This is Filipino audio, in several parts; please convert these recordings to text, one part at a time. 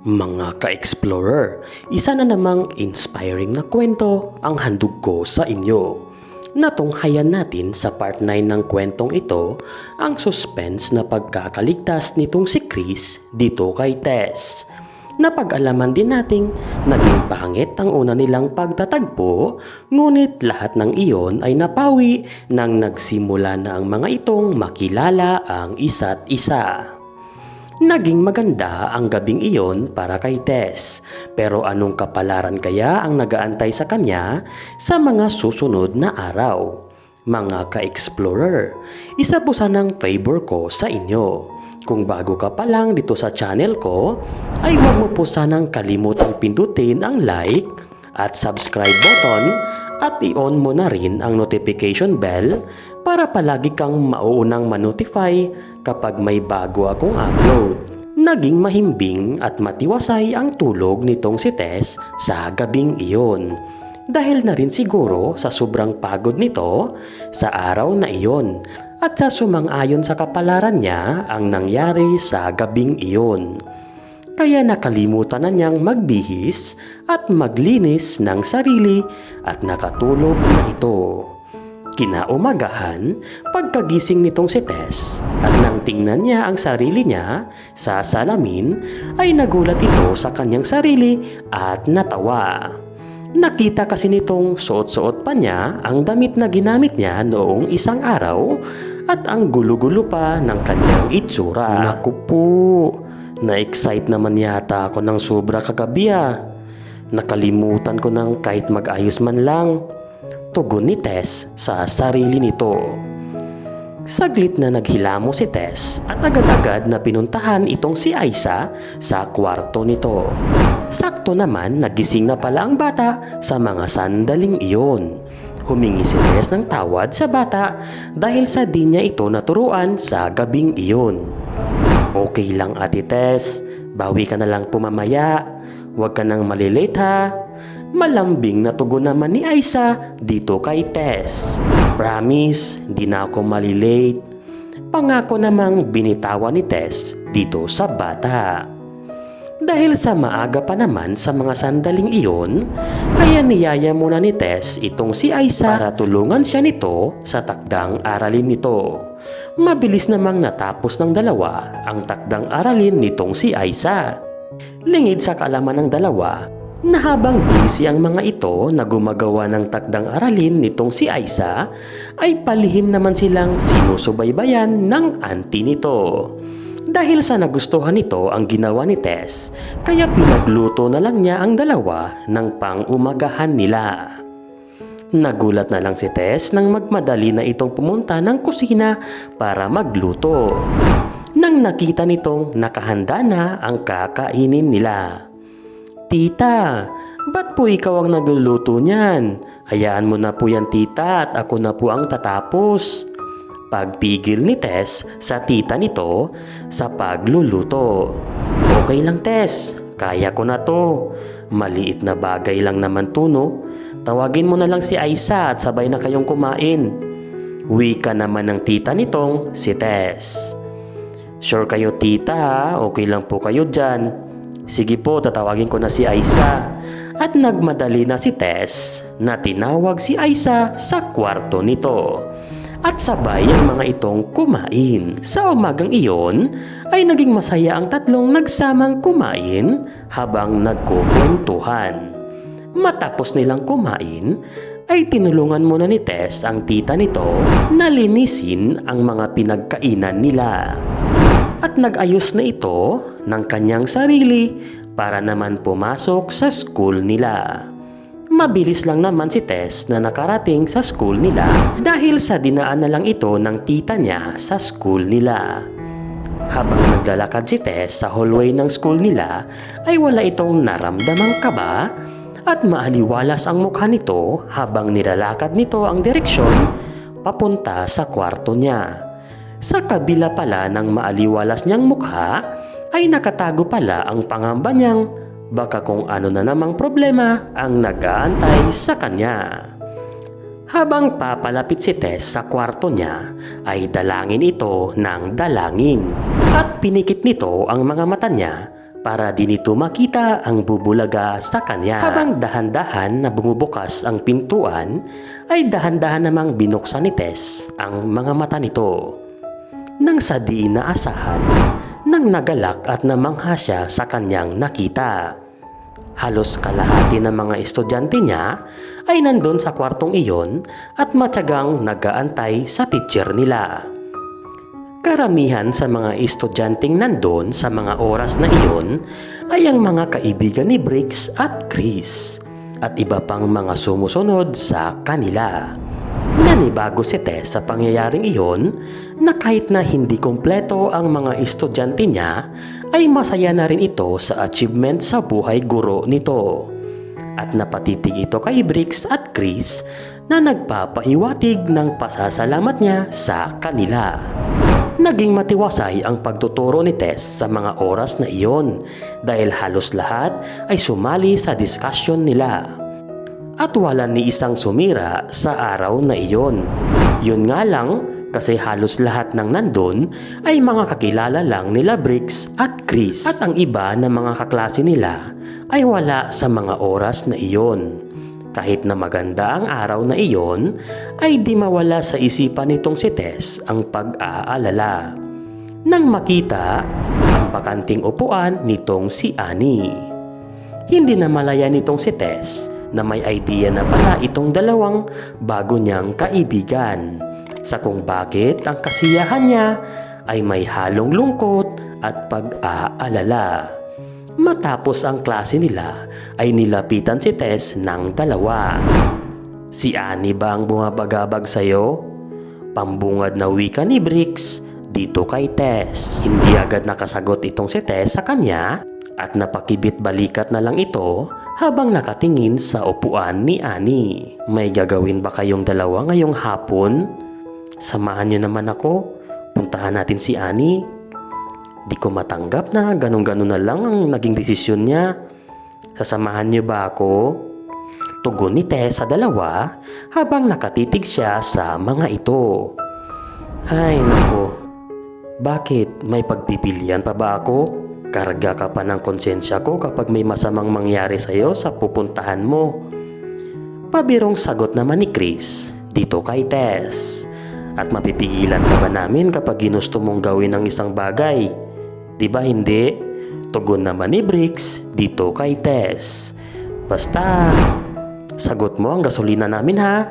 Mga ka-explorer, isa na namang inspiring na kwento ang handog ko sa inyo. Natunghayan natin sa part 9 ng kwentong ito ang suspense na pagkakaligtas nitong si Chris dito kay Tess. Napag-alaman din nating naging pangit ang una nilang pagtatagpo, ngunit lahat ng iyon ay napawi nang nagsimula na ang mga itong makilala ang isa't isa. Naging maganda ang gabing iyon para kay Tess, pero anong kapalaran kaya ang nagaantay sa kanya sa mga susunod na araw? Mga ka-explorer, isa po sanang favor ko sa inyo. Kung bago ka pa lang dito sa channel ko, ay huwag mo po sanang kalimutang pindutin ang like at subscribe button at i-on mo na rin ang notification bell para palagi kang mauunang ma-notify kapag may bago akong upload. Naging mahimbing at matiwasay ang tulog nitong si Tess sa gabing iyon. Dahil na rin siguro sa sobrang pagod nito sa araw na iyon at sa sumang-ayon sa kapalaran niya ang nangyari sa gabing iyon. Kaya nakalimutan na niyang magbihis at maglinis ng sarili at nakatulog na ito. Kinaumagahan, pagkagising nitong si Tess at nang tingnan niya ang sarili niya sa salamin ay nagulat ito sa kanyang sarili at natawa. Nakita kasi nitong suot-suot pa niya ang damit na ginamit niya noong isang araw at ang gulo-gulo pa ng kanyang itsura. Naku po, na-excite naman yata ako ng sobra kagabi ah. Nakalimutan ko ng kahit mag-ayos man lang. Tugon ni Tess sa sarili nito. Saglit na naghilamo si Tess at agad-agad na pinuntahan itong si Aiza sa kwarto nito. Sakto naman nagising na pala ang bata sa mga sandaling iyon. Humingi si Tess ng tawad sa bata dahil sa di niya ito naturuan sa gabing iyon. Okay lang Ate Tess, bawi ka na lang pumamaya. Huwag ka nang malilate ha. Malambing na tugon naman ni Aiza dito kay Tess. Promise, di na ako malilate. Pangako namang binitawan ni Tess dito sa bata. Dahil sa maaga pa naman sa mga sandaling iyon, kaya niyaya muna ni Tess itong si Aiza para tulungan siya nito sa takdang aralin nito. Mabilis namang natapos ng dalawa ang takdang aralin nitong si Aiza. Lingid sa kaalaman ng dalawa, na habang busy ang mga ito na gumagawa ng takdang aralin nitong si Aiza, ay palihim naman silang sinusubaybayan ng auntie nito. Dahil sa nagustuhan nito ang ginawa ni Tess, kaya pinagluto na lang niya ang dalawa ng pang-umagahan nila. Nagulat na lang si Tess nang magmadali na itong pumunta ng kusina para magluto. Nang nakita nitong nakahanda na ang kakainin nila. Tita, ba't po ikaw ang nagluluto niyan? Hayaan mo na po yan tita at ako na po ang tatapos. Pagpigil ni Tess sa tita nito sa pagluluto. Okay lang Tess, kaya ko na to. Maliit na bagay lang naman to no. Tawagin mo na lang si Aiza at sabay na kayong kumain. Wika naman ng tita nitong si Tess. Sure kayo tita ha, okay lang po kayo dyan. Sige po, tatawagin ko na si Aiza. At nagmadali na si Tess na tinawag si Aiza sa kwarto nito. At sabay ang mga itong kumain. Sa umagang iyon ay naging masaya ang tatlong nagsamang kumain habang nagkukwentuhan. Matapos nilang kumain ay tinulungan muna ni Tess ang tita nito na linisin ang mga pinagkainan nila. At nag-ayos na ito ng kanyang sarili para naman pumasok sa school nila. Mabilis lang naman si Tess na nakarating sa school nila dahil sa dinaan na lang ito ng tita niya sa school nila. Habang naglalakad si Tess sa hallway ng school nila ay wala itong naramdamang kaba at maaliwalas ang mukha nito habang nilalakad nito ang direksyon papunta sa kwarto niya. Sa kabila pala ng maaliwalas niyang mukha ay nakatago pala ang pangamba niyang baka kung ano na namang problema ang nag-aantay sa kanya. Habang papalapit si Tess sa kwarto niya ay dalangin ito ng dalangin at pinikit nito ang mga mata niya para di nito makita ang bubulaga sa kanya. Habang dahan-dahan na bumubukas ang pintuan, ay dahan-dahan namang binuksan ni Tess ang mga mata nito. Nang sa di inaasahan, nang nagalak at namangha siya sa kanyang nakita. Halos kalahati ng mga estudyante niya ay nandun sa kwartong iyon at matyagang nag-aantay sa teacher nila. Karamihan sa mga estudyanteng nandun sa mga oras na iyon ay ang mga kaibigan ni Briggs at Chris at iba pang mga sumusunod sa kanila. Nanibago si Tess sa pangyayaring iyon na kahit na hindi kumpleto ang mga estudyante niya ay masaya na rin ito sa achievement sa buhay guro nito. At napatitig ito kay Briggs at Chris na nagpapahiwatig ng pasasalamat niya sa kanila. Naging matiwasay ang pagtuturo ni Tess sa mga oras na iyon dahil halos lahat ay sumali sa discussion nila. At wala ni isang sumira sa araw na iyon. Yun nga lang kasi halos lahat ng nandun ay mga kakilala lang nila Briggs at Chris. At ang iba na mga kaklase nila ay wala sa mga oras na iyon. Kahit na maganda ang araw na iyon, ay di mawala sa isipan nitong si Tess ang pag-aalala. Nang makita ang bakanting upuan nitong si Annie. Hindi na malaya nitong si Tess na may idea na pala itong dalawang bago niyang kaibigan sa kung bakit ang kasiyahan niya ay may halong lungkot at pag-aalala. Matapos ang klase nila ay nilapitan si Tess ng dalawa. Si Annie ba ang bumabagabag sa'yo? Pambungad na wika ni Briggs dito kay Tess. Hindi agad nakasagot itong si Tess sa kanya at napakibit balikat na lang ito habang nakatingin sa upuan ni Annie. May gagawin ba kayong dalawa ngayong hapon? Samahan niyo naman ako. Puntahan natin si Annie. Di ko matanggap na ganun-ganun na lang ang naging desisyon niya. Sasamahan niyo ba ako? Tugon ni Tess sa dalawa habang nakatitig siya sa mga ito. Ay nako, bakit may pagpipilian pa ba ako? Karga ka pa ng konsensya ko kapag may masamang mangyari sa'yo sa pupuntahan mo. Pabirong sagot naman ni Chris dito kay Tess. At mapipigilan ka ba namin kapag ginusto mong gawin ang isang bagay? Diba hindi? Tugon naman ni Briggs dito kay Tess. Basta, sagot mo ang gasolina namin ha?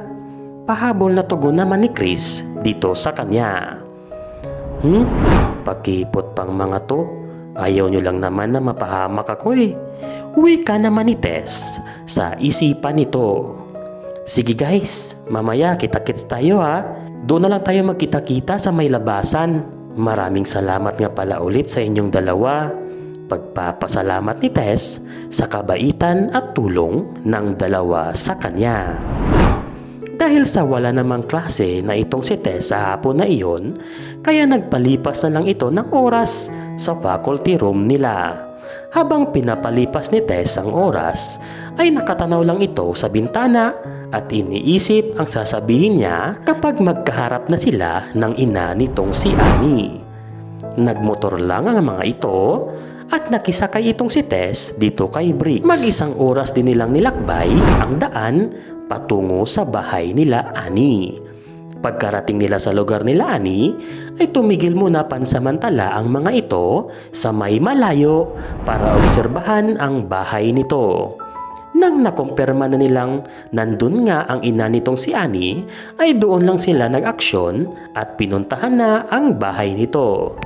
Pahabol na tugon naman ni Chris dito sa kanya. Pakipot pang mga to. Ayaw nyo lang naman na mapahamak ako eh. Wika naman ni Tess sa isipan nito. Sige guys, mamaya kita-kits tayo ha. Doon na lang tayo magkita-kita sa may labasan. Maraming salamat nga pala ulit sa inyong dalawa. Pagpapasalamat ni Tess sa kabaitan at tulong ng dalawa sa kanya. Dahil sa wala namang klase na itong si Tess sa hapon na iyon, kaya nagpalipas na lang ito ng oras sa faculty room nila. Habang pinapalipas ni Tess ang oras, ay nakatanaw lang ito sa bintana at iniisip ang sasabihin niya kapag magkaharap na sila ng ina nitong si Annie. Nagmotor lang ang mga ito at nakisakay itong si Tess dito kay Briggs. Mag-isang oras din nilang nilakbay ang daan patungo sa bahay nila Annie. Pagkarating nila sa lugar nila Annie, ay tumigil muna pansamantala ang mga ito sa may malayo para obserbahan ang bahay nito. Nang nakumpirma na nilang nandun nga ang ina nitong si Annie, ay doon lang sila nag-aksyon at pinuntahan na ang bahay nito.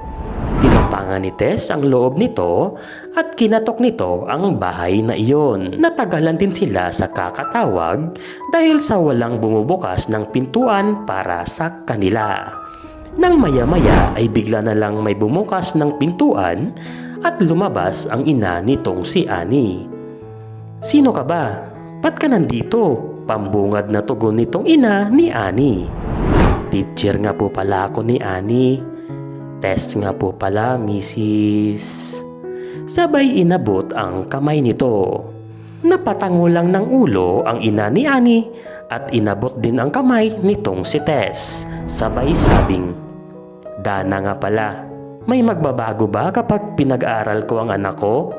Tinapangan ni Tess ang loob nito at kinatok nito ang bahay na iyon. Natagalan din sila sa kakatawag dahil sa walang bumubukas ng pintuan para sa kanila. Nang maya-maya ay bigla na lang may bumukas ng pintuan at lumabas ang ina nitong si Annie. Sino ka ba? Ba't ka nandito? Pambungad na tugon nitong ina ni Annie. Teacher nga po pala ako ni Annie. Test nga po pala, Mrs. Sabay inabot ang kamay nito. Napatango lang ng ulo ang ina ni Annie at inabot din ang kamay nitong si Tess. Sabay sabing, Dana nga pala. May magbabago ba kapag pinag-aaral ko ang anak ko?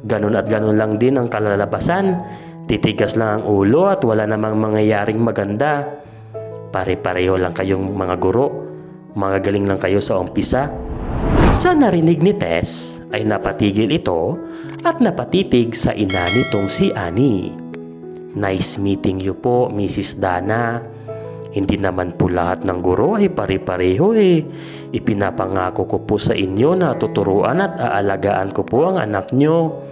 Ganun at ganun lang din ang kalalabasan. Titigas lang ang ulo at wala namang mangyayaring maganda. Pare-pareho lang kayong mga guro. Mga galing lang kayo sa umpisa. Sa narinig ni Tess ay napatigil ito at napatitig sa ina nitong si Annie. Nice meeting you po, Mrs. Dana. Hindi naman po lahat ng guro ay pare-pareho eh. Ipinapangako ko po sa inyo na tuturuan at aalagaan ko po ang anak nyo.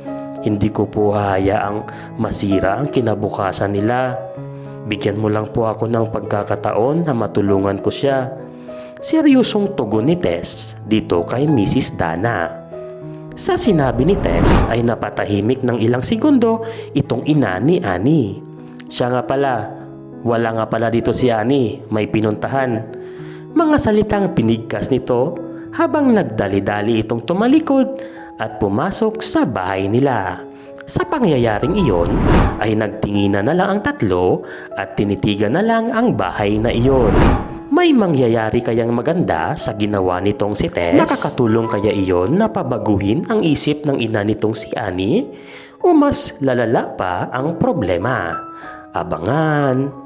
Hindi ko po hahayaang masira ang kinabukasan nila. Bigyan mo lang po ako ng pagkakataon na matulungan ko siya. Seryosong tugon ni Tess dito kay Mrs. Dana. Sa sinabi ni Tess ay napatahimik ng ilang segundo itong ina ni Annie. Siya nga pala, wala nga pala dito si Annie, may pinuntahan. Mga salitang pinigkas nito habang nagdali-dali itong tumalikod at pumasok sa bahay nila. Sa pangyayaring iyon ay nagtinginan na lang ang tatlo at tinitigan na lang ang bahay na iyon. May mangyayari kayang maganda sa ginawa nitong si Tess? Nakakatulong kaya iyon na pabaguhin ang isip ng ina nitong si Annie? O mas lalala pa ang problema? Abangan!